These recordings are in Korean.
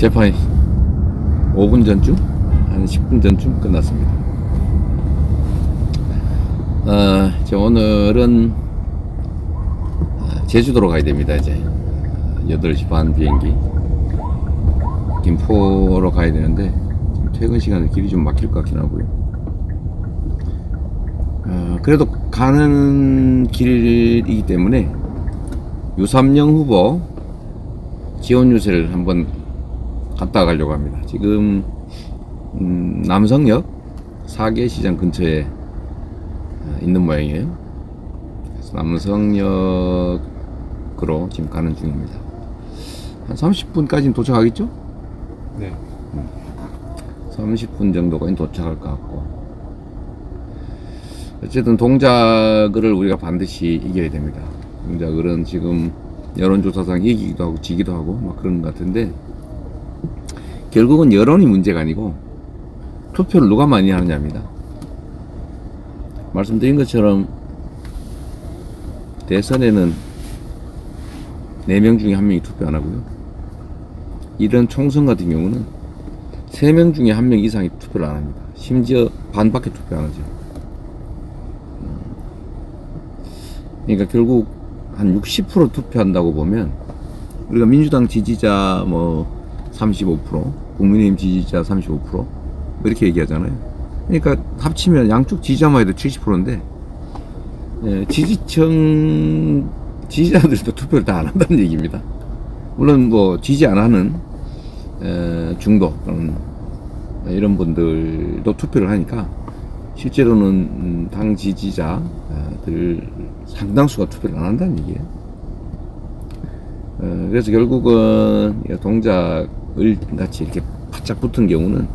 재판이 5분 전쯤? 한 10분 전쯤 끝났습니다. 이제 오늘은 제주도로 가야 됩니다. 이제 8시 반 비행기 김포로 가야 되는데 퇴근 시간에 길이 좀 막힐 것 같긴 하고요. 그래도 가는 길이기 때문에 유삼영 후보 지원 유세를 한번 갔다 가려고 합니다. 지금 남성역 사계시장 근처에 있는 모양이에요. 그래서 남성역으로 지금 가는 중입니다. 한 30분까지는 도착하겠죠? 네. 30분 정도까지 도착할 것 같고, 어쨌든 동작을 우리가 반드시 이겨야 됩니다. 동작은 지금 여론조사상 이기기도 하고 지기도 하고 막 그런 것 같은데, 결국은 여론이 문제가 아니고 투표를 누가 많이 하느냐입니다. 말씀드린 것처럼 대선에는 4명 중에 1명이 투표 안 하고요. 이런 총선 같은 경우는 3명 중에 1명 이상이 투표를 안 합니다. 심지어 반밖에 투표 안 하죠. 그러니까 결국 한 60% 투표한다고 보면, 우리가 민주당 지지자 뭐 35%, 국민의힘 지지자 35% 이렇게 얘기하잖아요. 그러니까 합치면 양쪽 지지자만 해도 70%인데 지지층 지지자들도 투표를 다 안 한다는 얘기입니다. 물론 뭐 지지 안 하는 중도 또는 이런 분들도 투표를 하니까 실제로는 당 지지자들 상당수가 투표를 안 한다는 얘기예요. 그래서 결국은 동작을 같이 이렇게 바짝 붙은 경우는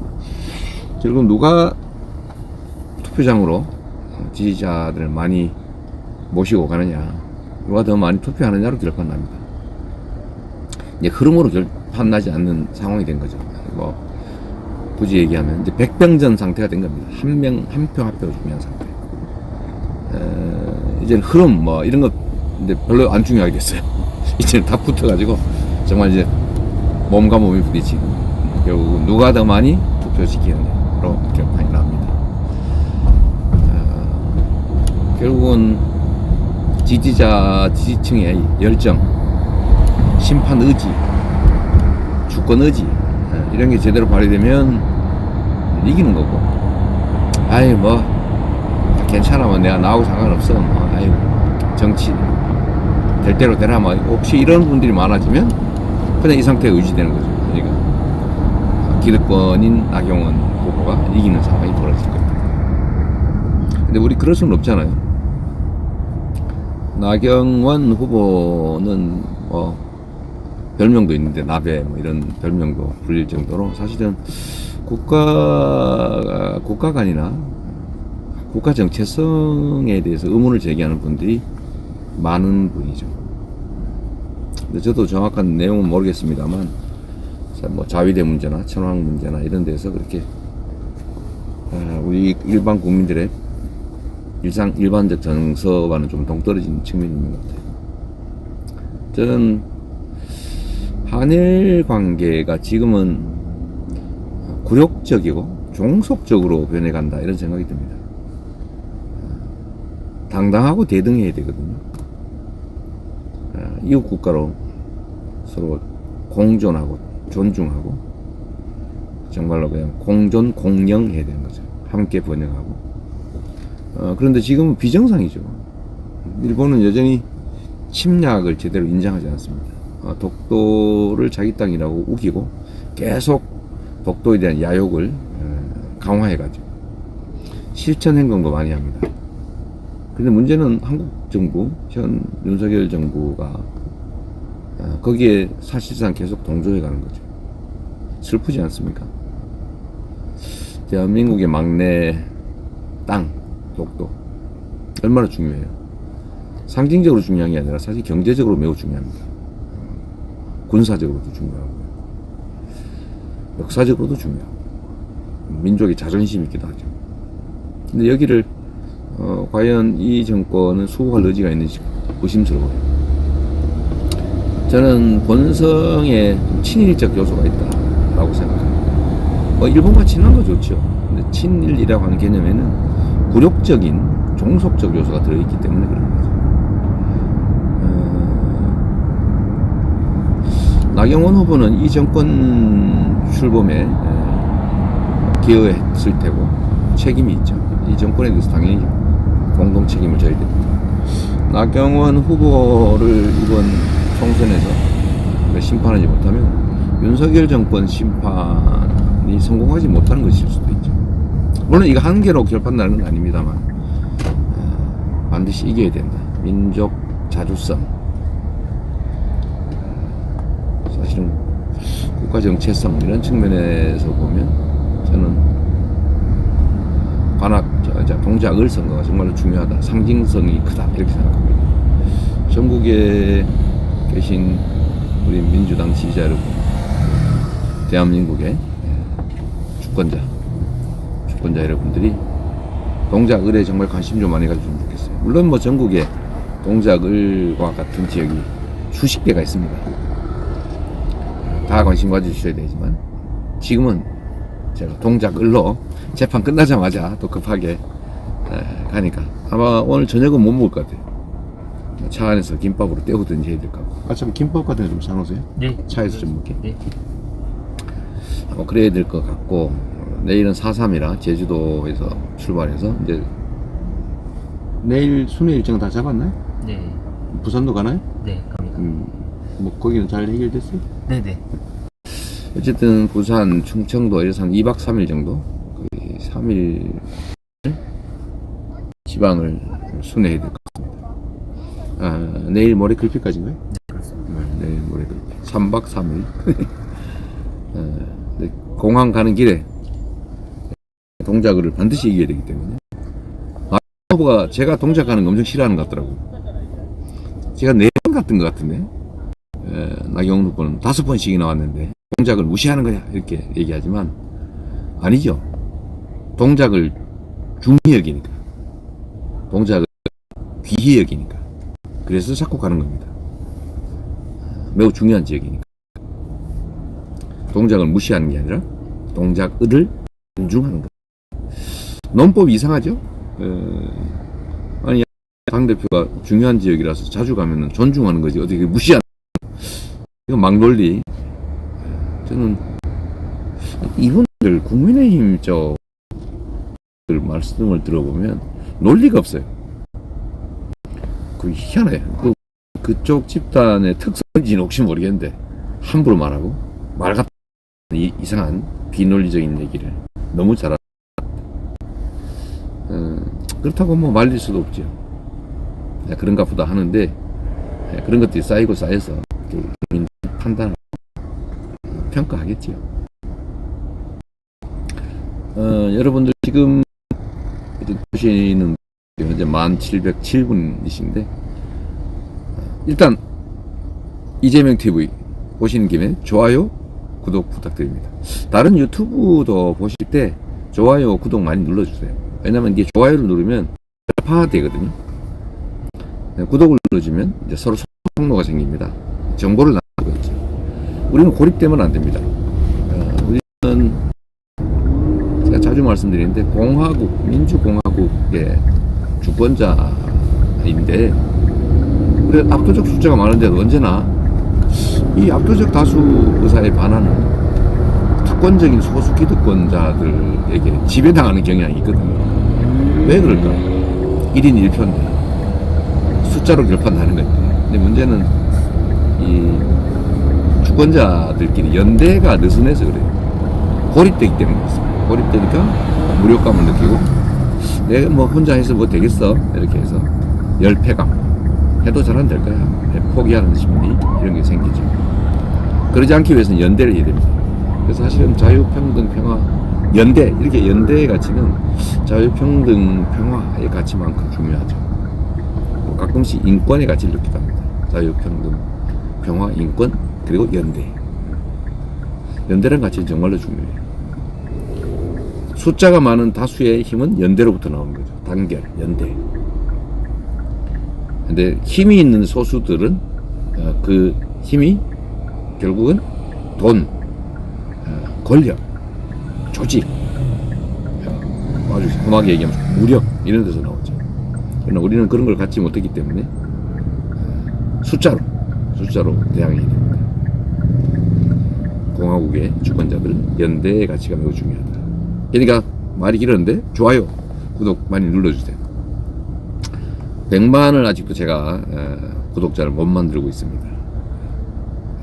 결국 누가 투표장으로 지지자들을 많이 모시고 가느냐, 누가 더 많이 투표하느냐로 결판납니다. 이제 흐름으로 결판나지 않는 상황이 된 거죠. 뭐 굳이 얘기하면 이제 백병전 상태가 된 겁니다. 한 표 합표가 중요한 상태. 이제는 흐름 뭐 이런 거 이제 별로 안 중요하게 됐어요. 이제는 다 붙어가지고 정말 이제 몸과 몸이 부딪히고 결국 누가 더 많이 투표시키느냐로 결판이 납니다. 결국은 지지층의 열정, 심판 의지, 주권 의지, 이런 게 제대로 발휘되면 이기는 거고, 아이 뭐 괜찮아, 뭐 내가 나하고 상관없어, 뭐 아이 정치 될 대로 되라, 뭐 혹시 이런 분들이 많아지면 그냥 이 상태가 유지되는 거죠. 그러니까 기득권인 나경원 후보가 이기는 상황이 벌어질 겁니다. 근데 우리 그럴 수는 없잖아요. 나경원 후보는 뭐 별명도 있는데 나베 뭐 이런 별명도 불릴 정도로 사실은 국가관이나 국가 정체성에 대해서 의문을 제기하는 분들이 많은 분이죠. 근데 저도 정확한 내용은 모르겠습니다만, 뭐 자위대 문제나 천황 문제나 이런 데서 그렇게 우리 일반 국민들의 일반적 정서와는 좀 동떨어진 측면이 있는 것 같아요. 저는 한일 관계가 지금은 굴욕적이고 종속적으로 변해간다, 이런 생각이 듭니다. 당당하고 대등해야 되거든요. 이웃 국가로 서로 공존하고 존중하고 정말로 그냥 공존 공영해야 되는 거죠. 함께 번영하고. 그런데 지금은 비정상이죠. 일본은 여전히 침략을 제대로 인정하지 않습니다. 독도를 자기 땅이라고 우기고 계속 독도에 대한 야욕을 강화해가지고 실천 행동도 많이 합니다. 근데 문제는 한국 정부, 현 윤석열 정부가 거기에 사실상 계속 동조해가는 거죠. 슬프지 않습니까? 대한민국의 막내 땅, 독도 얼마나 중요해요. 상징적으로 중요한 게 아니라 사실 경제적으로 매우 중요합니다. 군사적으로도 중요하고 역사적으로도 중요하고 민족의 자존심이 있기도 하죠. 근데 여기를 과연 이 정권은 수호할 의지가 있는지 의심스러워요. 저는 본성에 친일적 요소가 있다. 라고 생각합니다. 일본과 친한 거 좋죠. 근데 친일이라고 하는 개념에는 굴욕적인 종속적 요소가 들어있기 때문에 그런 거죠. 나경원 후보는 이 정권 출범에 기여했을 테고 책임이 있죠. 이 정권에 대해서 당연히 공동 책임을 져야 됩니다. 나경원 후보를 이번 총선에서 심판하지 못하면 윤석열 정권 심판이 성공하지 못하는 것일 수도 있죠. 물론 이거 한 개로 결판나는 건 아닙니다만 반드시 이겨야 된다. 민족 자주성, 사실은 국가 정체성 이런 측면에서 보면 저는 동작을 선거가 정말로 중요하다. 상징성이 크다. 이렇게 생각합니다. 전국에 계신 우리 민주당 지지자 여러분, 대한민국의 주권자 여러분들이 동작을에 정말 관심 좀 많이 가지면 좋겠어요. 물론 뭐 전국에 동작을과 같은 지역이 수십 개가 있습니다. 다 관심 가져주셔야 되지만 지금은 제가 동작을로 재판 끝나자마자 또 급하게 가니까 아마 오늘 저녁은 못 먹을 것 같아요. 차 안에서 김밥으로 때우든지 해야 될 것 같고. 참 김밥 같은 거 좀 사놓으세요? 네. 차에서 좀 먹게. 네. 그래야 될 것 같고, 내일은 4.3이라 제주도에서 출발해서 이제 내일 순회 일정 다 잡았나요? 네. 부산도 가나요? 네, 갑니다. 뭐 거기는 잘 해결됐어요? 네네. 어쨌든 부산, 충청도 이래서 한 2박 3일 정도, 거의 3일 지방을 순회해야 될 것 같습니다. 내일 모레 글피까지인가요? 네, 그렇습니다. 내일 모레 글피. 3박 3일. 공항 가는 길에 동작을 반드시 이겨야 되기 때문에. 후보가 제가 동작하는 거 엄청 싫어하는 것 같더라고요. 제가 4번 갔던 것 같은데, 나경원 후보는 5번씩이 나왔는데 동작을 무시하는 거냐 이렇게 얘기하지만 아니죠. 동작을 중히 여기니까, 동작을 귀히 여기니까, 그래서 자꾸 가는 겁니다. 매우 중요한 지역이니까. 동작을 무시하는 게 아니라 동작을 존중하는 것. 논법이 이상하죠? 아니, 당대표가 중요한 지역이라서 자주 가면은 존중하는 거지 어떻게 무시하는, 이거 막논리. 저는 이분들 국민의힘 말씀을 들어보면 논리가 없어요. 그 희한해요. 그쪽 집단의 특성인지는 혹시 모르겠는데 함부로 말하고 말 같은 이상한 비논리적인 얘기를 너무 잘하는. 그렇다고 뭐 말릴 수도 없죠. 그런가 보다 하는데 그런 것들이 쌓이고 쌓여서 국민 판단을 평가하겠죠. 여러분들 지금 보시는 현재 1707분이신데 일단 이재명 TV 보시는 김에 좋아요, 구독 부탁드립니다. 다른 유튜브도 보실 때 좋아요, 구독 많이 눌러주세요. 왜냐면 이게 좋아요를 누르면 알파되거든요. 구독을 눌러주면 이제 서로 통로가 생깁니다. 정보를 나누고 있죠. 우리는 고립되면 안 됩니다. 우리는 제가 자주 말씀드리는데 공화국, 민주공화국의 주권자인데 그래 압도적 숫자가 많은데도 언제나 이 압도적 다수 의사에 반하는 특권적인 소수 기득권자들에게 지배당하는 경향이 있거든요. 왜 그럴까? 1인 1표인데 숫자로 결판나는 건데, 근데 문제는 이 주권자들끼리 연대가 느슨해서 그래요. 고립되기 때문에 그렇습니다. 고립되니까 무력감을 느끼고 내가 뭐 혼자 해서 뭐 되겠어 이렇게 해서 열패감, 해도 잘 안 될 거야, 포기하는 심리 이런 게 생기죠. 그러지 않기 위해서는 연대를 해야 됩니다. 그래서 사실은 자유평등평화 연대, 이렇게 연대의 가치는 자유평등평화의 가치만큼 중요하죠. 가끔씩 인권의 가치를 느끼기도 합니다. 자유평등평화, 인권, 그리고 연대. 연대라는 가치는 정말로 중요해요. 숫자가 많은 다수의 힘은 연대로부터 나오는 거죠. 단결, 연대. 근데 힘이 있는 소수들은 그 힘이 결국은 돈, 권력, 조직, 아주 험하게 얘기하면 무력 이런 데서 나오죠. 그러나 우리는 그런 걸 갖지 못했기 때문에 숫자로 대항해야 됩니다. 공화국의 주권자들 연대의 가치가 매우 중요하다. 그러니까 말이 길었는데 좋아요, 구독 많이 눌러주세요. 100만을 아직도 제가 구독자를 못 만들고 있습니다.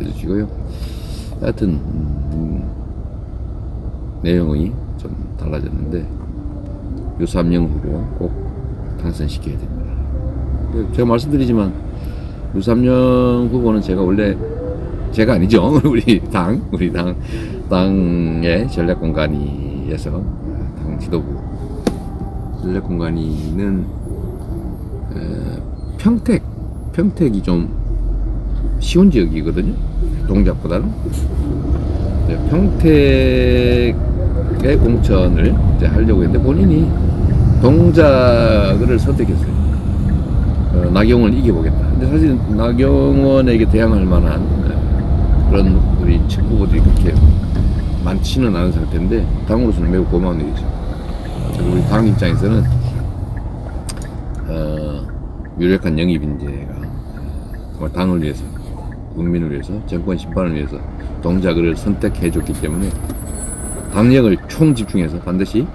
해주시고요. 하여튼 내용이 좀 달라졌는데 유삼영 후보 꼭 당선시켜야 됩니다. 제가 말씀드리지만 유삼영 후보는 제가 원래 제가 아니죠. 우리 당의 전략공관위에서 당 지도부 전략공관위는 평택이 좀 쉬운 지역이거든요. 동작보다는. 평택의 공천을 이제 하려고 했는데 본인이 동작을 선택했어요. 나경원을 이겨보겠다. 근데 사실 나경원에게 대항할 만한 그런 우리 후보들이 그렇게 많지는 않은 상태인데 당으로서는 매우 고마운 일이죠. 우리 당 입장에서는 유력한 영입 인재가 정말 당을 위해서, 국민을 위해서, 정권 심판을 위해서 동작을 선택해줬기 때문에 당력을 총 집중해서 반드시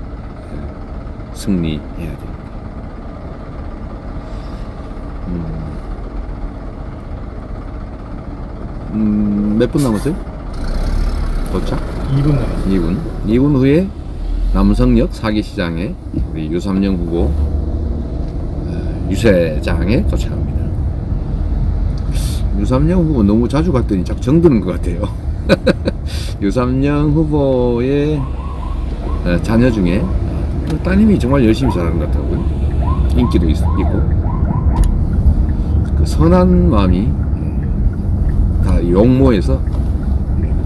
승리해야 됩니다. 몇 분 남았어요? 도착? 2분 남았습니다. 2분 후에 남성역 4기 시장에 우리 유삼영 후보 유세장에 도착합니다. 유삼영 후보 너무 자주 갔더니 자꾸 정드는 것 같아요. 유삼영 후보의 자녀 중에 따님이 정말 열심히 잘하는 것 같더라고요. 인기도 있고 그 선한 마음이 다 용모에서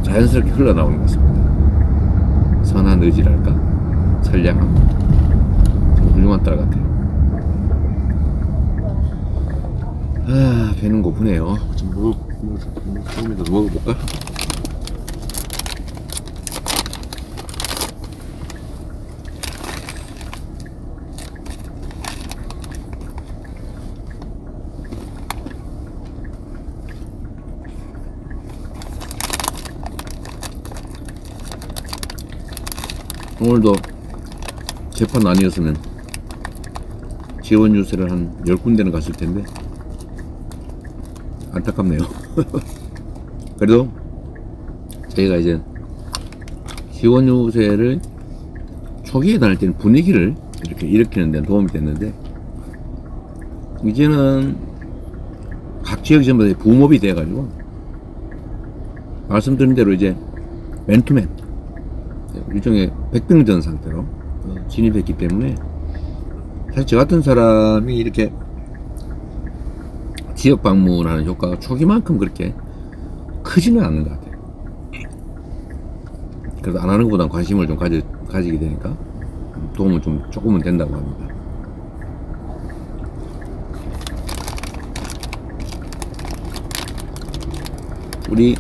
자연스럽게 흘러나오는 것 같습니다. 선한 의지랄까, 선량함, 좀 훌륭한 딸 같아요. 배는 고프네요. 좀 조금이라도 먹어볼까? 오늘도 재판 아니었으면 지원 유세를 한 10군데는 갔을 텐데 안타깝네요. 그래도 저희가 이제 지원 유세를 초기에 다닐 때는 분위기를 이렇게 일으키는 데는 도움이 됐는데 이제는 각 지역 전부터 붐업이 돼가지고 말씀드린 대로 이제 맨투맨 일종의 백병전 상태로 진입했기 때문에 사실 저 같은 사람이 이렇게 지역 방문하는 효과가 초기만큼 그렇게 크지는 않는 것 같아요. 그래도 안 하는 것보다는 관심을 좀 가지게 되니까 도움은 좀 조금은 된다고 합니다. 우리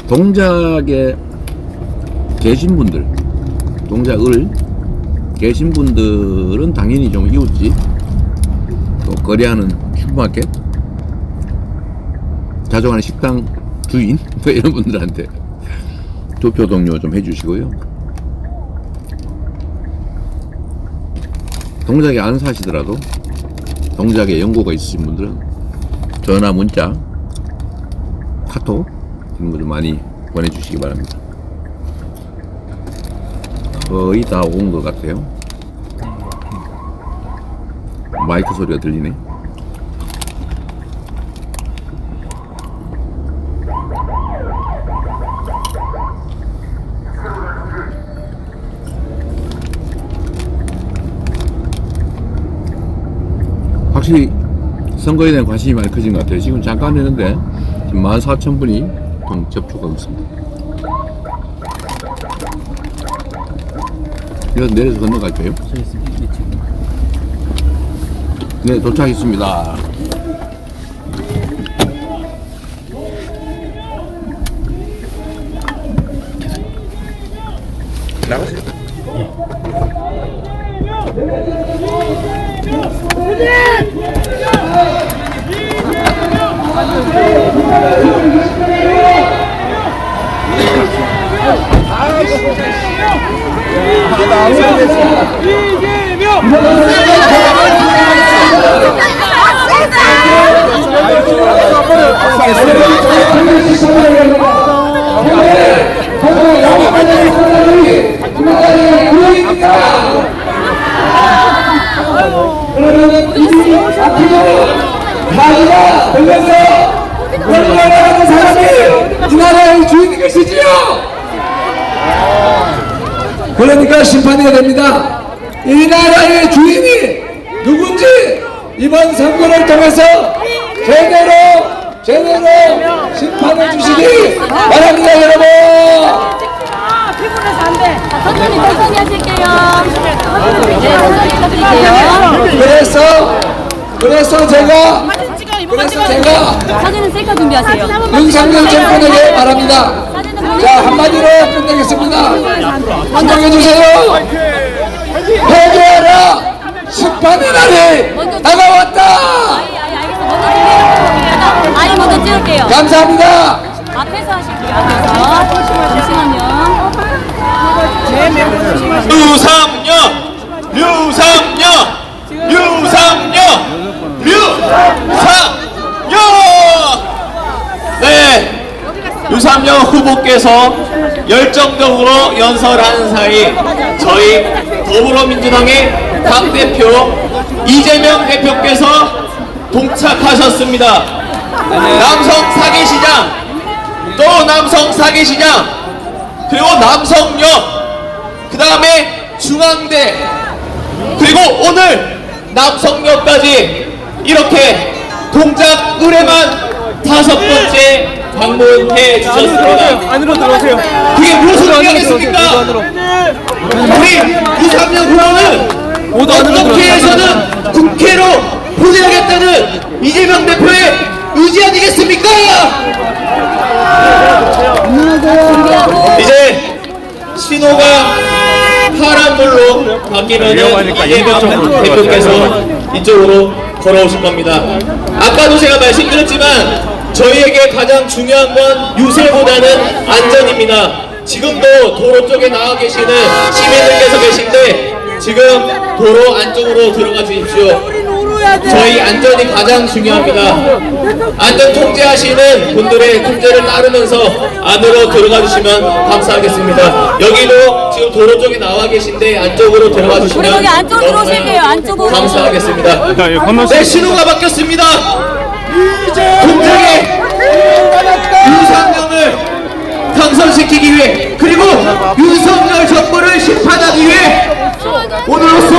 동작에 계신 분들, 동작을 계신 분들은 당연히 좀 이웃집, 또 거래하는 슈퍼마켓, 자주 가는 식당 주인, 뭐 이런 분들한테 투표 동료 좀 해주시고요. 동작에 안 사시더라도 동작에 연고가 있으신 분들은 전화, 문자, 카톡 이런 거 좀 많이 보내주시기 바랍니다. 거의 다 온 것 같아요. 마이크 소리가 들리네. 확실히 선거에 대한 관심이 많이 커진 것 같아요. 지금 잠깐 했는데 14,000분이 좀 접촉하고 있습니다. 여기 내려서 건너갈까요? 네, 도착했습니다. 나이가 들면서 우리나라라는 사람이 이 나라의 주인인 것이지요. 그러니까 심판이 됩니다. 이 나라의 주인이 누군지 이번 선거를 통해서 제대로 심판해 주시기 바랍니다, 여러분. 피곤해서 안 돼. 천천히 하실게요. 천천히 부탁드릴게요. 그래서 제가 사진은 셀카 준비하세요. 윤석열 정권에게 바랍니다. 자, 한마디로 끝내겠습니다. 인정해주세요. 회개하라. 심판의 날이 다가왔다. 아니 먼저 찍을게요. 감사합니다. 앞에서 하실게요. 앞에서. 잠시만요. 네, 유삼열 후보께서 열정적으로 연설하는 사이 저희 더불어민주당의 당대표 이재명 대표께서 동착하셨습니다. 남성 사계시장, 또 남성 사계시장, 그리고 남성역, 그 다음에 중앙대, 그리고 오늘 남성역까지 이렇게 동작 의뢰만 5번째 방문해 주셨습니다. 안으로 들어오세요. 그게 무슨 의미겠습니까? 우리 유삼열 후보는 어떻게 해서는 국회로 보내야겠다는 이재명 대표의 의지 아니겠습니까? 이제 신호가 파란불로 바뀌면은 이재명 대표께서 이쪽으로 걸어오실 겁니다. 아까도 제가 말씀드렸지만 저희에게 가장 중요한 건 유세보다는 안전입니다. 지금도 도로 쪽에 나와 계시는 시민들께서 계신데 지금 도로 안쪽으로 들어가 주십시오. 저희 안전이 가장 중요합니다. 안전 통제하시는 분들의 통제를 따르면서 안으로 들어가 주시면 감사하겠습니다. 여기도 지금 도로 쪽에 나와 계신데 안쪽으로 들어가 주시면 여기 안쪽으로 들어오실게요. 안쪽으로. 감사하겠습니다. 네, 신호가 바뀌었습니다. 공정의 윤석열을 당선시키기 위해, 그리고 윤석열 정부를 심판하기 위해 오늘로써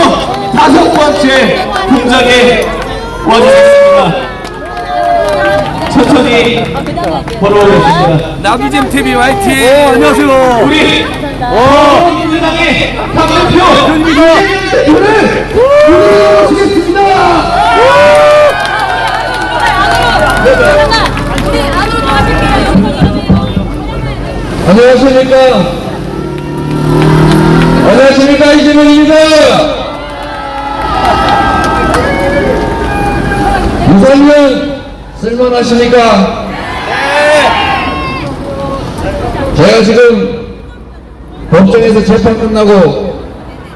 5번째 공장에 와주셨습니다. 천천히 걸어오겠습니다. 나비잼 TV 화이팅. 안녕하세요. 우리 민주당의 당대표 이재명 모시겠습니다. 우리 안으로 들어가실게요. 안녕하십니까 이재명입니다. 윤석열 쓸만하십니까? 제가 지금 법정에서 재판 끝나고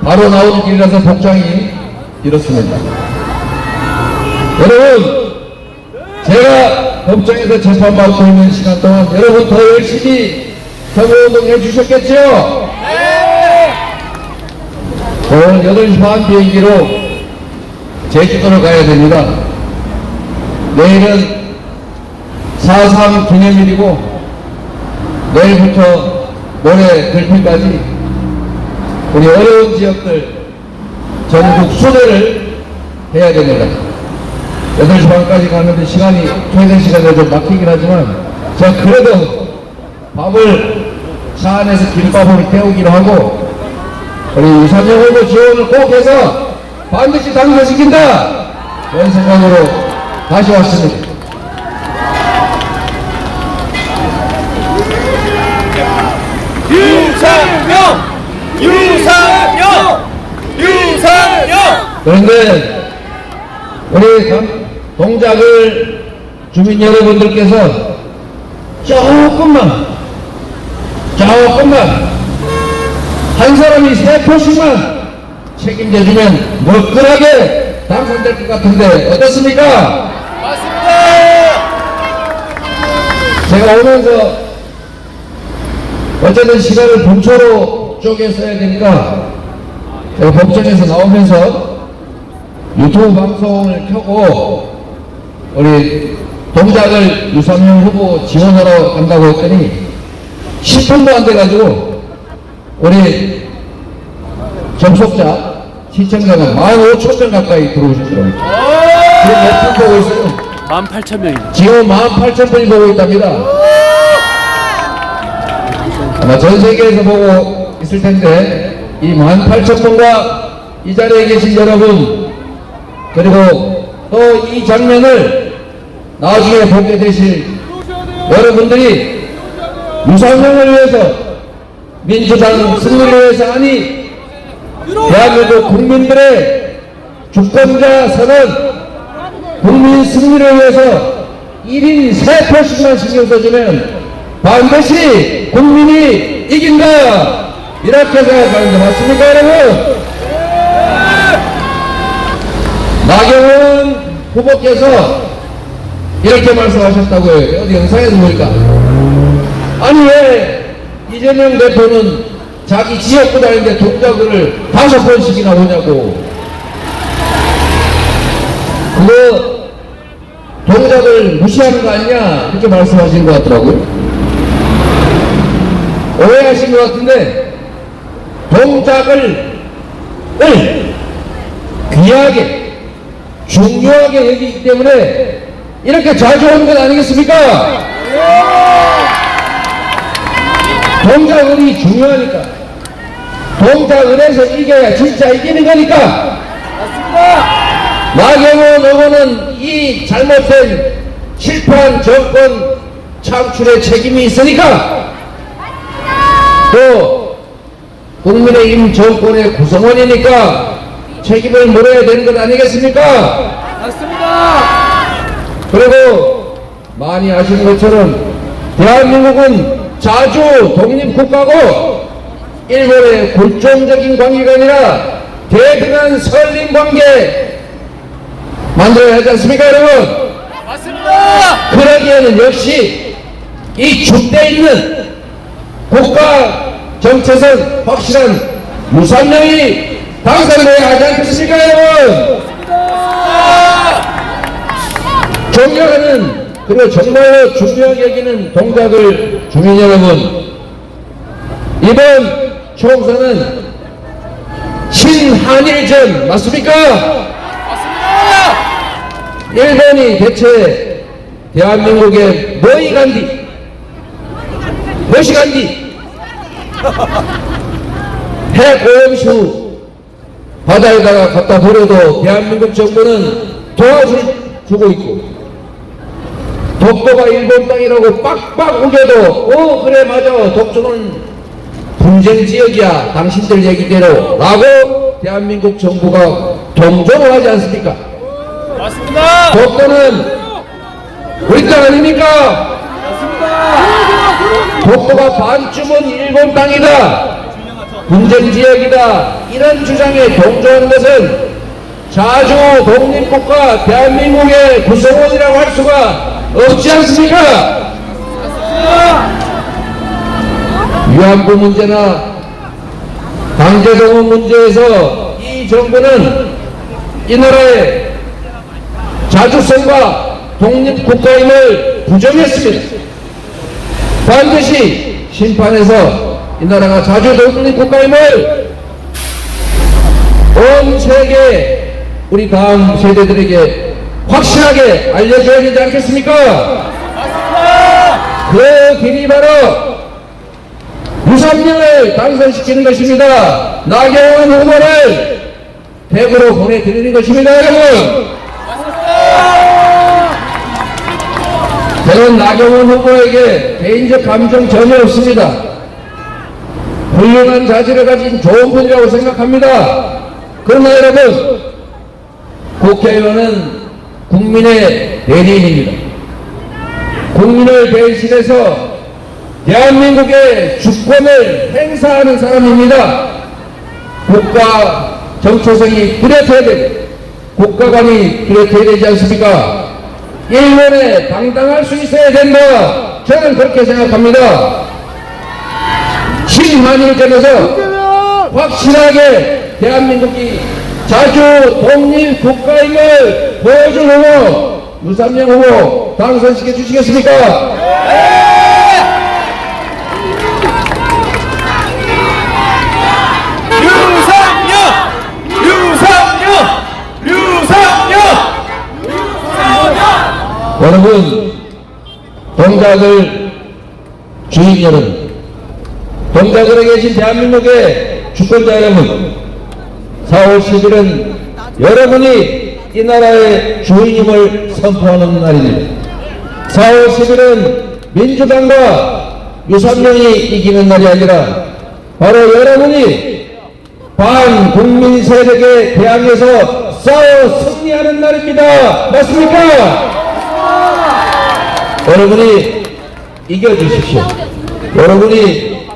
바로 나오는 길이라서 복장이 이렇습니다. 여러분, 제가 법정에서 재판받고 있는 시간 동안 여러분 더 열심히 선거운동 해주셨겠죠? 오늘 8시 반 비행기로 제주도를 가야 됩니다. 내일은 4.3 기념일이고 내일부터 모레 들필까지 우리 어려운 지역들 전국 순회를 해야 됩니다. 8시 반까지 가는데 시간이 퇴근 시간에 좀 막히긴 하지만 제가 그래도 밥을 차 안에서 김밥을 때우기로 하고 우리 유삼열 후보 지원을 꼭 해서 반드시 당선시킨다 그런 생각으로 다시 왔습니다. 유삼열! 그런데 우리 동작을 주민 여러분들께서 조금만 한 사람이 3표씩만 책임져주면 멀끔하게 당선될 것 같은데 어떻습니까? 제가 오면서 어쨌든 시간을 분초로 쪼개 써야 되니까 제가 법정에서 나오면서 유튜브 방송을 켜고 우리 동작을 유상용 후보 지원하러 간다고 했더니 10분도 안 돼가지고 우리 접속자 시청자가 15,000명 가까이 들어오셨더라고요. 지금 몇 분 보고 있어요? 18,000명입니다. 지금 18,000분이 보고 있답니다. 아마 전 세계에서 보고 있을 텐데 이 18,000분과 이 자리에 계신 여러분 그리고 또 이 장면을 나중에 보게 되실 여러분들이 유상용을 위해서 민주당 승리를 위해서 아니 대한민국 국민들의 주권자 선언 국민 승리를 위해서 1인 3표씩만 신경 써주면 반드시 국민이 이긴다 이렇게 생각하는데 맞습니까 여러분? 나경원 후보께서 이렇게 말씀하셨다고요. 어디 영상에서 보니까 아니 왜 이재명 대표는 자기 지역구 다니는데 동작을 5번씩이나 오냐고. 그거 동작을 무시하는 거 아니냐 이렇게 말씀하신 것 같더라고요. 오해하신 것 같은데 동작을 귀하게 중요하게 여기기 때문에 이렇게 자주 오는 것 아니겠습니까? 동작을이 중요하니까 동작을 해서 이겨야 진짜 이기는 거니까. 나경원 의원은 이 잘못된 실패한 정권 창출에 책임이 있으니까 또 국민의힘 정권의 구성원이니까 책임을 물어야 되는 것 아니겠습니까? 그리고 많이 아시는 것처럼 대한민국은 자주 독립국가고 일본의 굴종적인 관계가 아니라 대등한 설린 관계 만들어야 하지 않습니까 여러분? 맞습니다. 그러기에는 역시 이 줏대 있는 국가 정체성 확실한 유상용이 당선돼야 하지 않겠습니까 여러분? 존경하는 그리고 정말로 중요하게 여기는 동작을 주민 여러분, 이번 총선은 신한일전 맞습니까? 맞습니다. 일본이 대체 대한민국의 뭐이 간디 무엇이 간디 핵오염수 바다에다가 갖다 버려도 대한민국 정부는 도와주고 있고 독도가 일본 땅이라고 빡빡 우겨도 그래 맞아 독도는 분쟁 지역이야 당신들 얘기대로 라고 대한민국 정부가 동정을 하지 않습니까? 맞습니다. 독도는 우리 땅 아닙니까? 맞습니다. 독도가 반쯤은 일본 땅이다 분쟁 지역이다 이런 주장에 동조하는 것은 자주 독립국가 대한민국의 구성원이라고 할 수가 없지 않습니까? 위안부 문제나 강제동원 문제에서 이 정부는 이 나라의 자주성과 독립국가임을 부정했습니다. 반드시 심판해서 이 나라가 자주 독립국가임을 온 세계 우리 다음 세대들에게 확실하게 알려줘야 되지 않겠습니까? 그 길이 바로 유상용을 당선시키는 것입니다. 나경원 후보를 대구로 보내드리는 것입니다 여러분. 저는 나경원 후보에게 개인적 감정 전혀 없습니다. 훌륭한 자질을 가진 좋은 분이라고 생각합니다. 그러나 여러분 국회의원은 국민의 대리인입니다. 국민을 대신해서 대한민국의 주권을 행사하는 사람입니다. 국가 정체성이 뚜렷해야 되고 국가 간이 뚜렷해야 되지 않습니까? 일본에 당당할 수 있어야 된다. 저는 그렇게 생각합니다. 신한일전에서 확실하게 대한민국이 자주 독립 국가임을 보여준 후보 유삼영 후보 당선시켜 주시겠습니까? 여러분, 동작을 주인 여러분, 동작으로 계신 대한민국의 주권자 여러분, 4월 10일은 여러분이 이 나라의 주인임을 선포하는 날입니다. 4월 10일은 민주당과 유삼영이 이기는 날이 아니라 바로 여러분이 반국민 세력에 대항해서 싸워 승리하는 날입니다. 맞습니까? 여러분이 이겨주십시오. 여러분이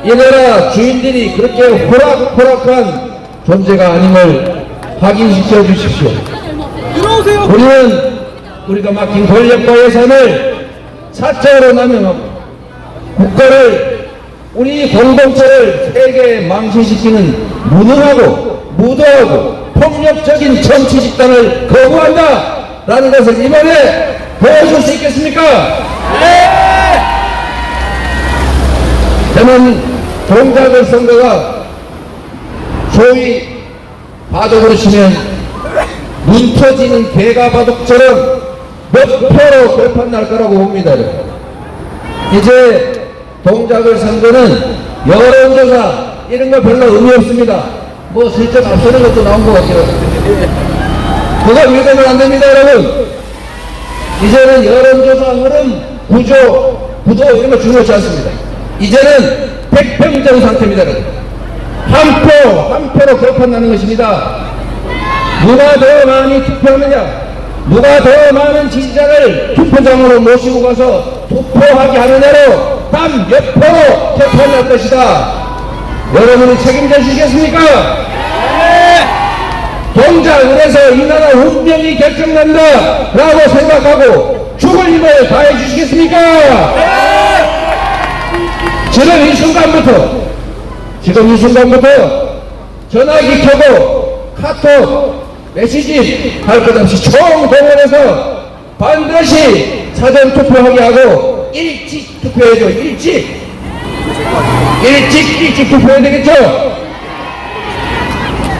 이 나라 주인들이 그렇게 호락호락한 존재가 아님을 확인시켜 주십시오. 우리는 우리가 맡긴 권력과 예산을 사적으로 남용하고 국가를 우리 공동체를 세계에 망신시키는 무능하고 무도하고 폭력적인 정치 집단을 거부한다 라는 것을 이번에 보여줄 수 있겠습니까? 네! 저는 동작을 선거가 소위 바둑으로 치면 눈 터지는 개가 바둑처럼 몇 표로 결판 날 거라고 봅니다. 이제 동작을 선거는 여론조사 이런 거 별로 의미 없습니다. 뭐 슬쩍 앞서는 것도 나온 것 같아요. 그거 믿으면 안 됩니다, 여러분. 이제는 여론조사 흐름, 구도 이런 거 중요하지 않습니다. 이제는 백평정 상태입니다, 여러분. 한 표로 결판 나는 것입니다. 누가 더 많이 투표하느냐, 누가 더 많은 지지자를 투표장으로 모시고 가서 투표하게 하느냐로 단 몇 표로 결판 날 것이다. 여러분이 책임져 주시겠습니까? 동작을 해서 이 나라 운명이 결정난다 라고 생각하고 죽을 힘을 다해 주시겠습니까? 지금 이 순간부터 전화기 켜고 카톡 메시지 할 것 없이 총동원해서 반드시 사전 투표하게 하고 일찍 투표해줘. 일찍 투표해야 되겠죠?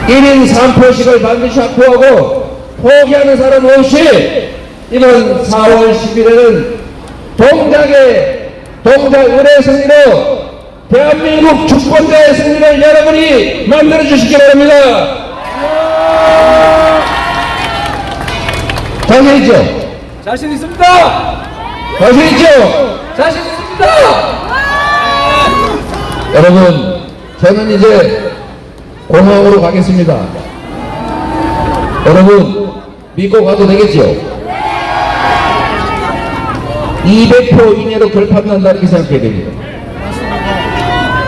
1인 3표씩을 반드시 확보하고 포기하는 사람 없이 이번 4월 10일에는 동작 의뢰 승리로 대한민국 주권자의 승리를 여러분이 만들어 주시기 바랍니다. 자신 있죠? 자신 있습니다. 자신 있죠? 자신 있습니다. 여러분, 저는 이제 공항으로 가겠습니다. 여러분, 믿고 가도 되겠죠? 200표 이내로 결판 난다 이렇게 생각해야 됩니다.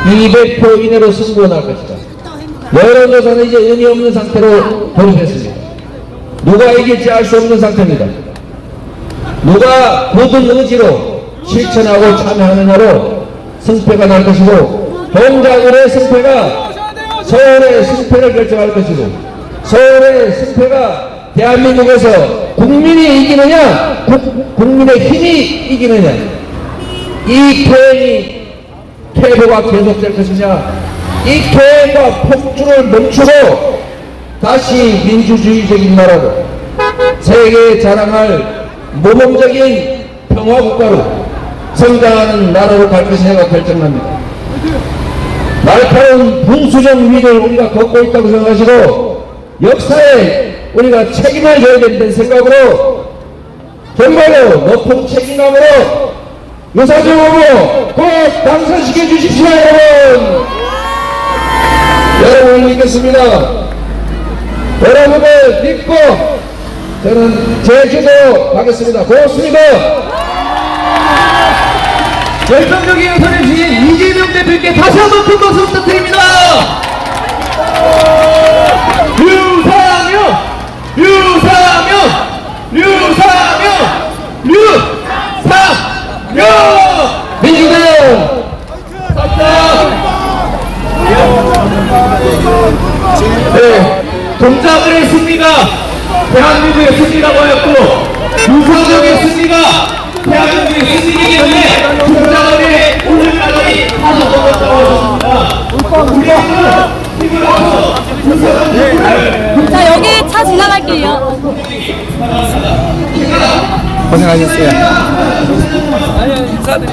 200표 이내로 승부가 날 것이다. 여론조사는 이제 의미 없는 상태로 돌입했습니다. 누가 이길지 알 수 없는 상태입니다. 누가 굳은 의지로 실천하고 참여하느냐로 승패가 날 것이고, 동작의 승패가 서울의 승패를 결정할 것이고, 서울의 승패가 대한민국에서 국민이 이기느냐 국민의 힘이 이기느냐, 이 토행이 퇴보가 계속될 것이냐, 이 토행과 폭주를 멈추고 다시 민주주의적인 나라로 세계에 자랑할 모범적인 평화국가로 성장하는 나라로 갈 것이냐가 결정납니다. 날카로운 분수적 위기를 우리가 걷고 있다고 생각하시고 역사에 우리가 책임을 져야 된다는 생각으로 정말로 높은 책임감으로 유사정 후보 꼭 당선시켜 주십시오. 여러분을 믿겠습니다. 여러분을 믿고 저는 제주도 가겠습니다. 고맙습니다. 열정적인 행사를 주신 이재명 대표께 다시 한번 큰 박수 부탁드립니다. 유상현! 유상현! 유상현! 유상현! 민주당! 네, 동작을 했습니다. 대한민국의 승리라고 하였고 유상정의 승리가 대한민국의 승리이기 때문에 동작을 오늘까지 다시 먹었다고 하셨습니다. 자, 여기 차 지나갈게요. 고생하셨어요. 아니, 인사드려.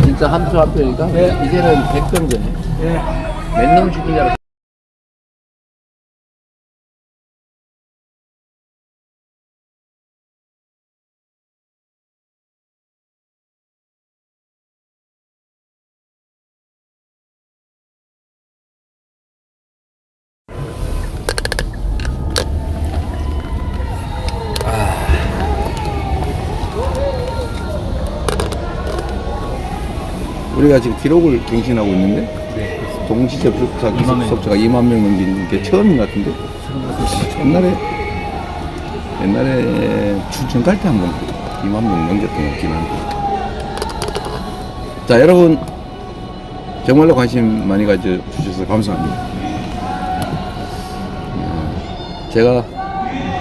진짜 함수 합표니까 이제는 100병전에 몇놈 죽이냐로 우리가 지금 기록을 갱신하고 있는데 동시 접속자 접속자가 2만 명 넘긴 게 처음인 것 같은데 옛날에 춘천 갈 때 한번 2만 명 넘겼던 것 같긴 한데 자 여러분 정말로 관심 많이 가져주셔서 감사합니다. 제가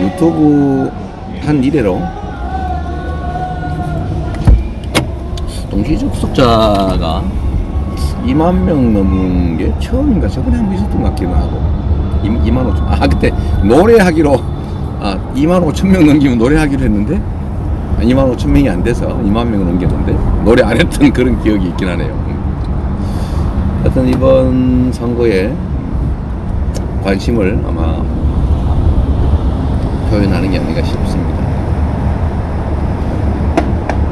유튜브 한 이래로 동시 접속자가 2만 명 넘은 게 처음인가 저번에 한번 있었던 것 같기도 하고 2만 5천 그때 노래하기로 2만 5천 명 넘기면 노래하기로 했는데 2만 5천 명이 안 돼서 2만 명을 넘겼는데 노래 안 했던 그런 기억이 있긴 하네요. 하여튼 이번 선거에 관심을 아마 표현하는 게 아닌가 싶습니다.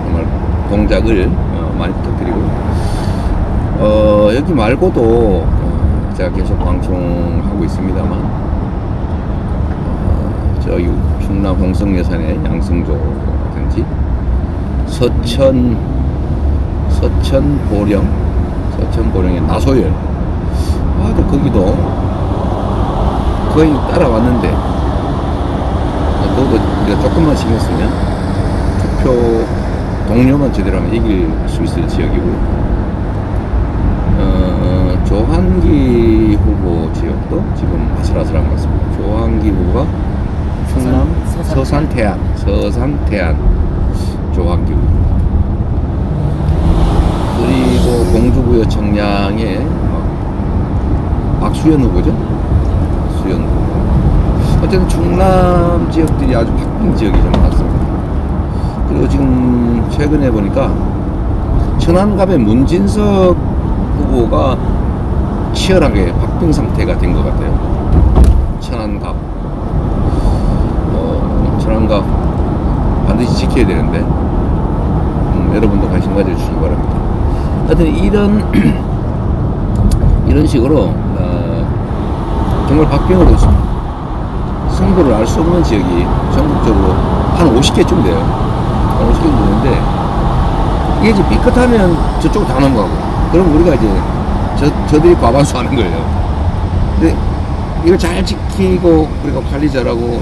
정말 동작을 많이 부탁드리고 여기 말고도 제가 계속 방송하고 있습니다만 저기 충남 홍성예산의 양승조라든지 서천보령의 나소열 또 거기도 거의 따라왔는데 그것도 우리가 조금만 신경 쓰면 투표 동료만 제대로 하면 이길 수 있을 지역이고요. 조한기 후보 지역도 지금 아슬아슬한 것 같습니다. 조한기 후보가 충남 서산태안 조한기 후보 그리고 공주부여 청량의 박수현 후보죠. 수현 후보. 어쨌든 충남 지역들이 아주 바쁜 지역이 좀 많습니다. 그리고 지금 최근에 보니까 천안갑의 문진석 후보가 치열하게 박빙 상태가 된 것 같아요. 천안갑 반드시 지켜야 되는데 여러분도 관심 가져주시기 바랍니다. 하여튼 이런 식으로 정말 박빙으로 승부를 알 수 없는 지역이 전국적으로 한 50개쯤 돼요. 한 50개 되는데 이게 이제 삐끗하면 저쪽 다 넘어가고 그럼 우리가 이제 저들이 과반수 하는 거예요. 근데 이걸 잘 지키고 우리가 관리 잘하고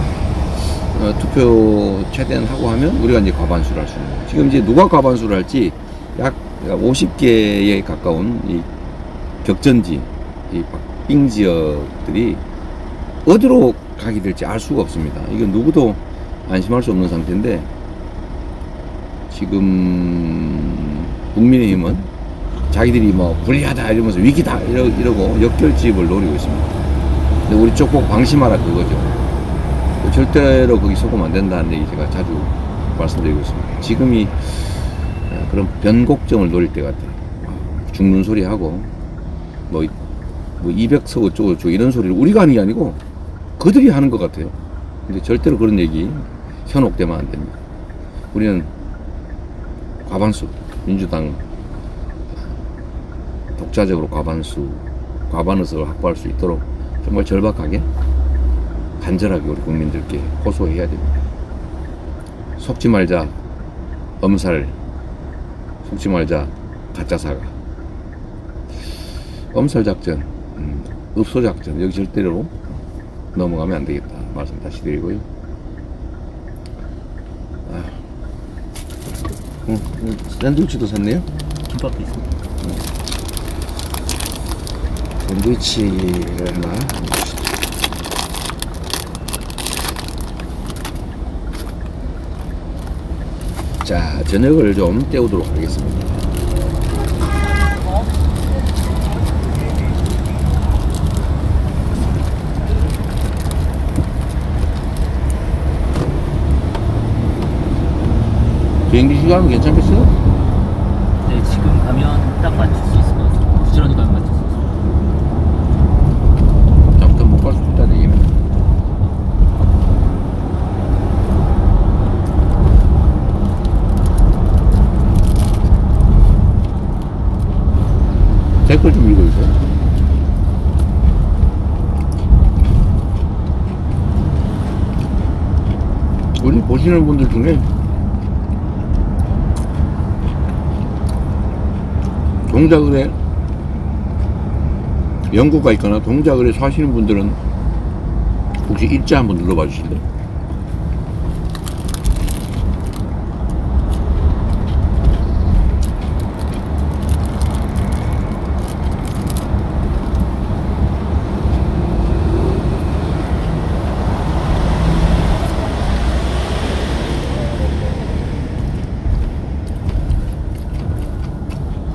투표 최대한 하고 하면 우리가 이제 과반수를 할 수 있는 거예요. 지금 이제 누가 과반수를 할지 약 50개에 가까운 이 격전지, 이 박빙 지역들이 어디로 가게 될지 알 수가 없습니다. 이건 누구도 안심할 수 없는 상태인데 지금 국민의힘은 자기들이 뭐 불리하다 이러면서 위기다 이러고 역결집을 노리고 있습니다. 근데 우리 쪽 꼭 방심하라 그거죠. 절대로 거기 속으면 안 된다는 얘기 제가 자주 말씀드리고 있습니다. 지금이 그런 변곡점을 노릴 때 같아요. 죽는 소리 하고 뭐 200석 어쩌고 이런 소리를 우리가 하는 게 아니고 그들이 하는 것 같아요. 근데 절대로 그런 얘기 현혹되면 안 됩니다. 우리는 과반수, 민주당 독자적으로 과반의석을 확보할 수 있도록 정말 절박하게 간절하게 우리 국민들께 호소해야 됩니다. 속지 말자 엄살, 속지 말자 가짜 사과. 엄살 작전, 읍소 작전 여기 절대로 넘어가면 안 되겠다 말씀 다시 드리고요. 샌드위치도 샀네요. 김밥도 있습니다. 샌드위치를 하나. 자, 저녁을 좀 때우도록 하겠습니다. 비행기 시간은 괜찮겠어요? 네, 지금 가면 딱 맞출 수 있을 것 같아요. 부지런히 가면 맞출 수 있을 것 같아요. 잠깐 못 갈 수 있다 얘기는. 댓글 좀 읽어주세요. 우리 보시는 분들 중에 동작을에 연구가 있거나 동작을에 사시는 분들은 혹시 일자 한번 눌러봐 주실래요?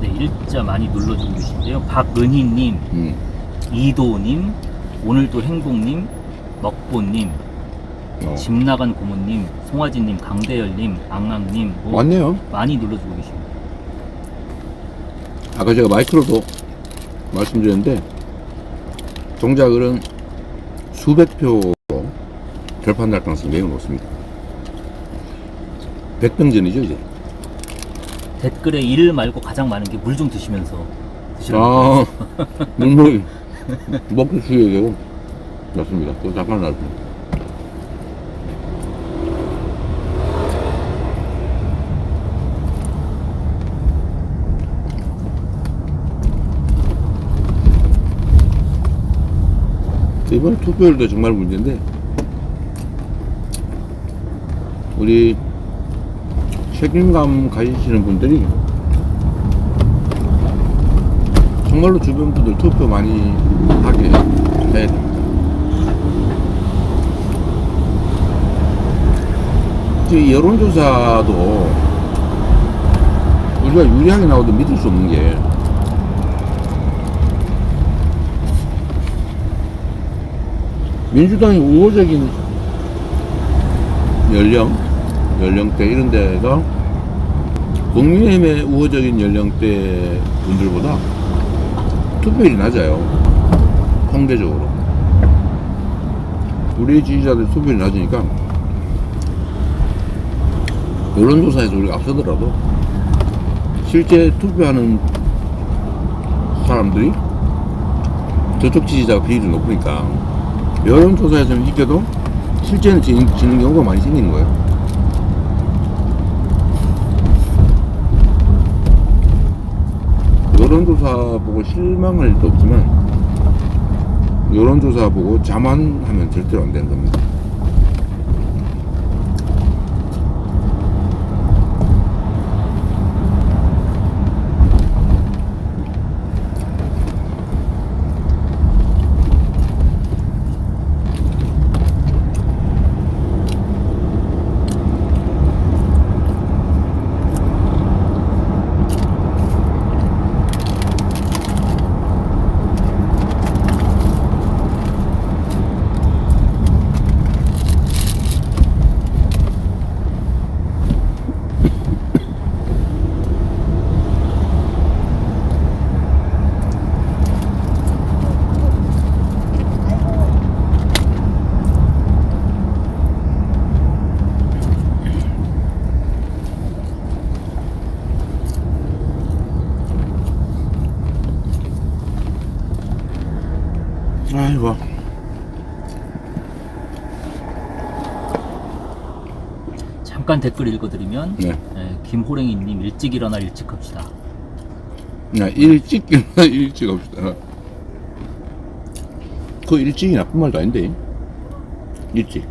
네, 일자 많이 눌러주고 계신데요. 박은희님, 이도님, 오늘도 행복님, 먹보님, 집 나간 고모님, 송아지님, 강대열님, 앙앙님 뭐 왔네요. 많이 눌러주고 계십니다. 아까 제가 마이크로도 말씀드렸는데 동작을은 수백 표 결판날 가능성이 매우 높습니다. 백병전이죠 이제. 댓글에 일 말고 가장 많은 게 물 좀 드시면서 드시라고. 아, 물물 먹고 쉬어야 되고 맞습니다. 그거 잠깐 놔두고. 이번 투표율도 정말 문제인데 우리 책임감 가지시는 분들이 정말로 주변 분들 투표 많이 하게 해야 됩니다. 이 여론조사도 우리가 유리하게 나와도 믿을 수 없는 게 민주당이 우호적인 연령대 이런 데가 국민의힘의 우호적인 연령대 분들보다 투표율이 낮아요. 통계적으로. 우리 지지자들 투표율이 낮으니까 여론조사에서 우리가 앞서더라도 실제 투표하는 사람들이 저쪽 지지자가 비율이 높으니까 여론조사에서는 이겨도 실제는 지는 경우가 많이 생기는 거예요. 여론조사 보고 실망할 일도 없지만 여론조사 보고 자만하면 절대로 안 되는 겁니다. 아이고 잠깐 댓글 읽어드리면 네. 김호랭이님 일찍 일어나 일찍 합시다. 야, 일찍 일어나 일찍 합시다. 그 일찍이 나쁜 말도 아닌데. 일찍.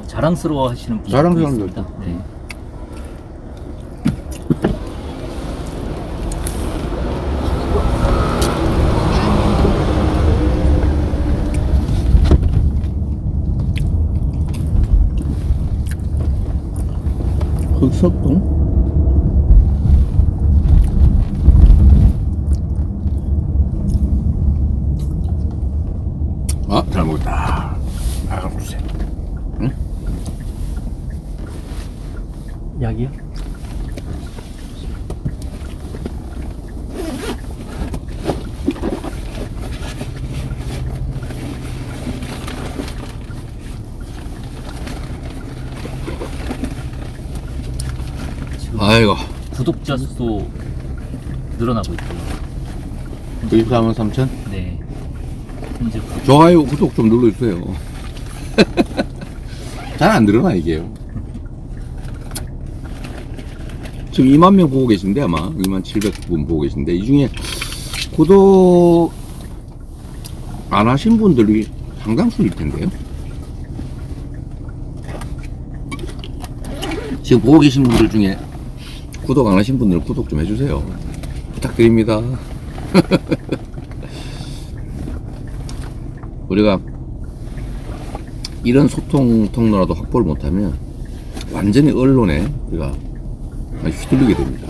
자랑스러워 하시는 분이 자랑스러운 있습니다. 거죠. 네. 흑석동? 아, 잘 먹었다. 아, 글쎄. 응? 약이요? 아이고. 구독자 수 늘어나고 있고요. 94만 3천? 네. 현재 좋아요, 구독 좀 눌러주세요. 잘 안 늘어나, 이게요. 지금 2만 명 보고 계신데, 아마. 2만 700분 보고 계신데, 이 중에 구독 안 하신 분들이 상당수일 텐데요. 지금 보고 계신 분들 중에 구독 안 하신 분들은 구독 좀 해주세요. 부탁드립니다. 우리가 이런 소통 통로라도 확보를 못하면 완전히 언론에 우리가 휘둘리게 됩니다.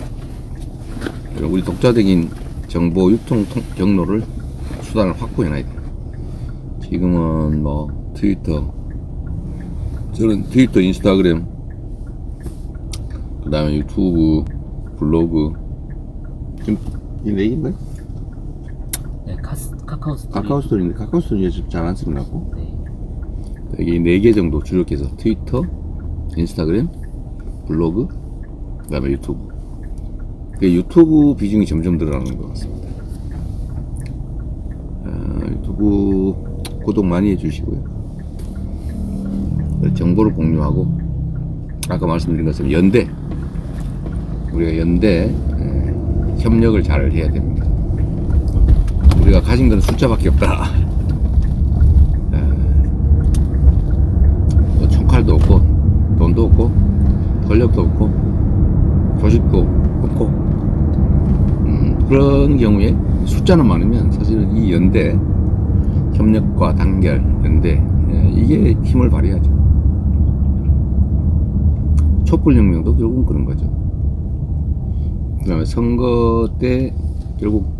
우리 독자적인 정보 유통 경로를 수단을 확보해놔야 돼요. 지금은 뭐 트위터, 저는 트위터, 인스타그램, 그 다음에 유튜브, 블로그, 지금 이 4개인가요? 네, 카카오 스토리. 카카오 스토리인데 카카오 스토리 잘 안 쓰는 것 같고, 네. 여기 4개 정도 주력해서 트위터, 인스타그램, 블로그, 그 다음에 유튜브. 그 유튜브 비중이 점점 늘어나는 것 같습니다. 유튜브 구독 많이 해주시고요. 정보를 공유하고, 아까 말씀드린 것처럼 연대, 우리가 연대 협력을 잘 해야 됩니다. 우리가 가진 건 숫자밖에 없다. 뭐 총칼도 없고 돈도 없고 권력도 없고 조직도 없고 그런 경우에 숫자는 많으면 사실은 이 연대, 협력과 단결, 연대, 이게 힘을 발휘하죠. 촛불혁명도 결국은 그런 거죠. 그 다음에 선거 때 결국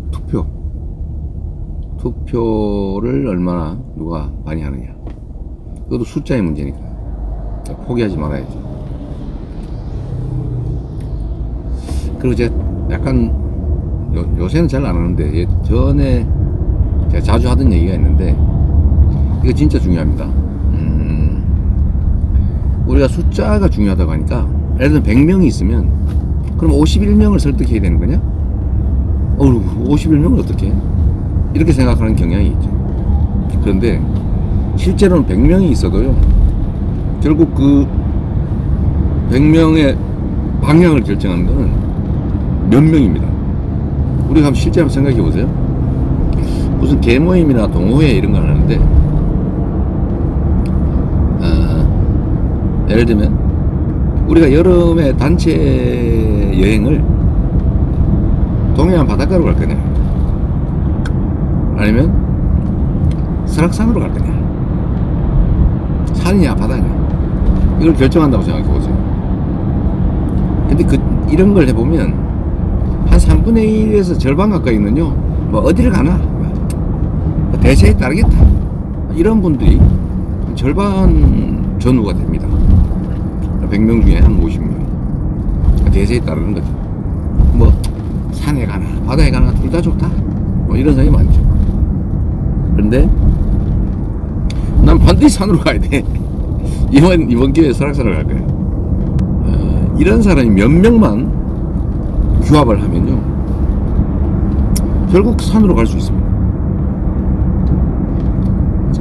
투표를 얼마나 누가 많이 하느냐, 그것도 숫자의 문제니까 포기하지 말아야죠. 그리고 이제 약간 요새는 잘 안 하는데 전에 제가 자주 하던 얘기가 있는데 이거 진짜 중요합니다. 우리가 숫자가 중요하다고 하니까 예를 들면 100명이 있으면 그럼 51명을 설득해야 되는 거냐? 51명을 어떻게 해? 이렇게 생각하는 경향이 있죠. 그런데 실제로는 100명이 있어도요, 결국 그 100명의 방향을 결정하는 거는 몇 명입니다. 우리가 한번 실제 한번 생각해 보세요. 무슨 계모임이나 동호회 이런 걸 하는데, 예를 들면 우리가 여름에 단체 여행을 동해안 바닷가로 갈 거냐, 아니면 설악산으로 갈 거냐, 산이냐 바다냐, 이걸 결정한다고 생각해 보세요. 근데 이런 걸 해보면 한 3분의 1에서 절반 가까이는요, 뭐 어디를 가나 뭐 대세에 따르겠다, 이런 분들이 절반 전후가 됩니다. 100명 중에 한 50명 대세에 따르는 거죠. 뭐 산에 가나 바다에 가나 둘 다 좋다, 뭐 이런 사람이 많죠. 그런데 난 반드시 산으로 가야 돼. 이번 기회에 설악산을 갈 거야. 이런 사람이 몇 명만 규합을 하면요, 결국 산으로 갈 수 있습니다.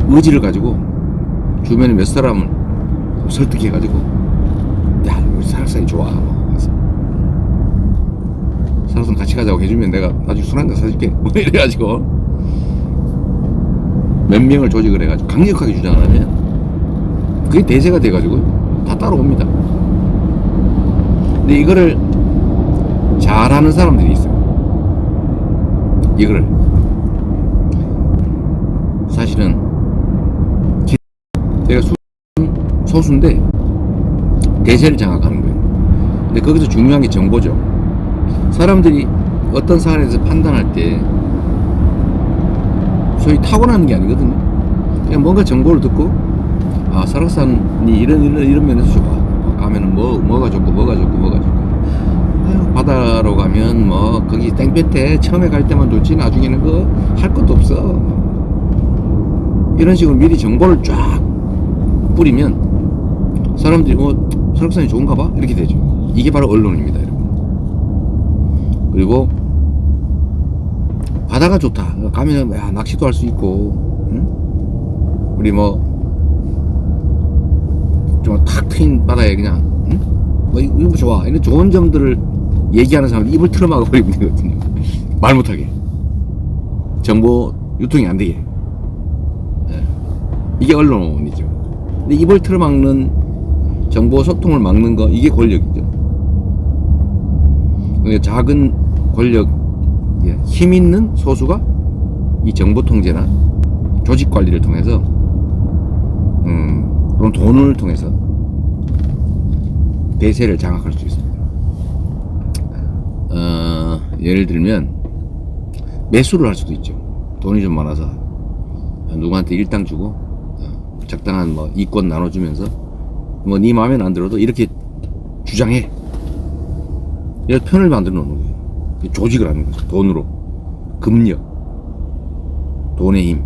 의지를 가지고 주변에 몇 사람을 설득해 가지고, 야 설악산이 좋아. 그래서 설악산 같이 가자고 해주면 내가 나중에 술 한잔 사줄게. 뭐 이래가지고 몇 명을 조직을 해가지고 강력하게 주장을 하면 그게 대세가 돼가지고 다 따라옵니다. 근데 이거를 잘하는 사람들이 있어요. 이거를 사실은 내가 소수인데 대세를 장악하는 거예요. 근데 거기서 중요한 게 정보죠. 사람들이 어떤 사안에 대해서 판단할 때 소위 타고나는 게 아니거든요. 그냥 뭔가 정보를 듣고 아 설악산이 이런 면에서 좋아. 가면은 뭐가 좋고 아유, 바다로 가면 뭐 거기 땡볕에 처음에 갈 때만 좋지 나중에는 그 할 것도 없어. 이런 식으로 미리 정보를 쫙 뿌리면 사람들이 설악산이 좋은가 봐 이렇게 되죠. 이게 바로 언론입니다, 여러분. 그리고 바다가 좋다. 가면 야, 낚시도 할 수 있고, 응? 우리 뭐 좀 탁 트인 바다에 그냥, 응? 뭐 이거 좋아. 이런 좋은 점들을 얘기하는 사람들 입을 틀어막아 버리면 되거든요. 말 못하게. 정보 유통이 안 되게. 예. 이게 언론이죠. 근데 입을 틀어막는 정보 소통을 막는 거 이게 권력이죠. 그러니까 작은 권력, 힘 있는 소수가 이 정보 통제나 조직 관리를 통해서 또는 돈을 통해서 대세를 장악할 수 있습니다. 예를 들면 매수를 할 수도 있죠. 돈이 좀 많아서 누구한테 일당 주고 적당한 뭐 이권 나눠주면서 뭐 네 마음에 안 들어도 이렇게 주장해. 이런 편을 만들어 놓는 거예요. 조직을 하는 거죠. 돈으로. 금력. 돈의 힘.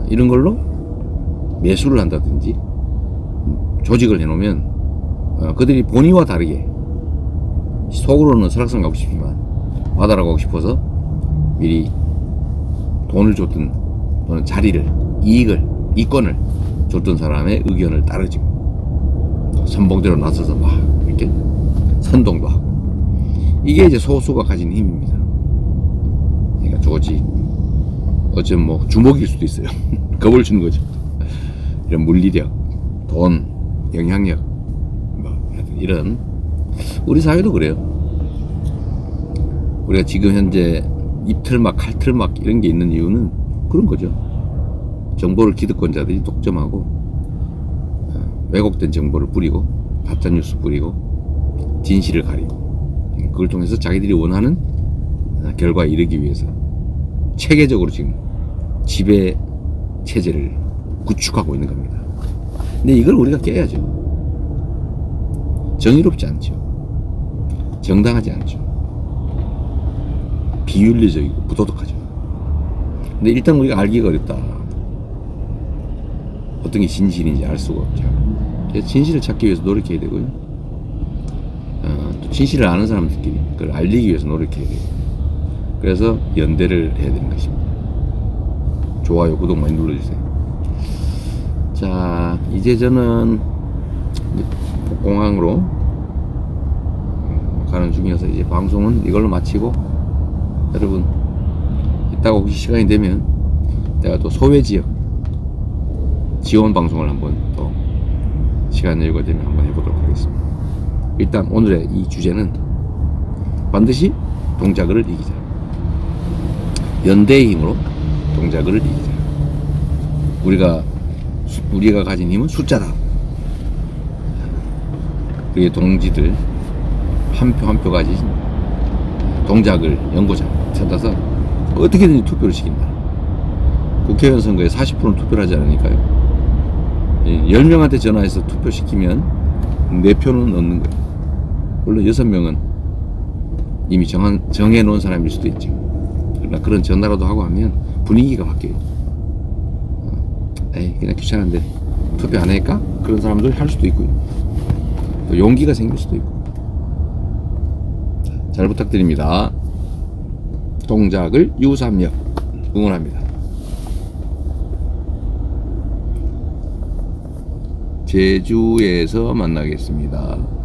이런 걸로 매수를 한다든지 조직을 해놓으면 그들이 본의와 다르게 속으로는 설악산 가고 싶지만 바다로 가고 싶어서 미리 돈을 줬던 또는 자리를, 이익을, 이권을 줬던 사람의 의견을 따르죠. 선봉대로 나서서 막 이렇게 선동도 하고. 이게 이제 소수가 가진 힘입니다. 그러니까 조직, 어쩌면 뭐 주먹일 수도 있어요. 겁을 주는 거죠. 이런 물리력, 돈, 영향력, 뭐 이런 우리 사회도 그래요. 우리가 지금 현재 입틀막, 칼틀막 이런 게 있는 이유는 그런 거죠. 정보를 기득권자들이 독점하고 왜곡된 정보를 뿌리고 가짜뉴스 뿌리고 진실을 가리고 그걸 통해서 자기들이 원하는 결과에 이르기 위해서 체계적으로 지금 지배 체제를 구축하고 있는 겁니다. 근데 이걸 우리가 깨야죠. 정의롭지 않죠. 정당하지 않죠. 비윤리적이고 부도덕하죠. 근데 일단 우리가 알기가 어렵다. 어떤 게 진실인지 알 수가 없죠. 그래서 진실을 찾기 위해서 노력해야 되고요. 또 진실을 아는 사람들끼리 그걸 알리기 위해서 노력해야 돼요. 그래서 연대를 해야 되는 것입니다. 좋아요, 구독 많이 눌러주세요. 자, 이제 저는 복공항으로 가는 중이어서 이제 방송은 이걸로 마치고, 여러분 이따가 혹시 시간이 되면 내가 또 소외지역 지원 방송을 한번 또 시간 여유가 되면 한번 해보도록 하겠습니다. 일단 오늘의 이 주제는 반드시 동작을 이기자. 연대의 힘으로 동작을 이기자. 우리가 가진 힘은 숫자다. 우리의 동지들 한 표 한 표 가진 동작을 연고자 찾아서 어떻게든지 투표를 시킨다. 국회의원 선거에 40%는 투표를 하지 않으니까요. 10명한테 전화해서 투표시키면 4표는 얻는 거예요. 물론 6명은 이미 정해놓은 사람일 수도 있죠. 그러나 그런 전화라도 하고 하면 분위기가 바뀌어요. 에이, 그냥 귀찮은데 투표 안 하니까 그런 사람들 할 수도 있고요. 또 용기가 생길 수도 있고. 잘 부탁드립니다. 동작을 유삼역 응원합니다. 제주에서 만나겠습니다.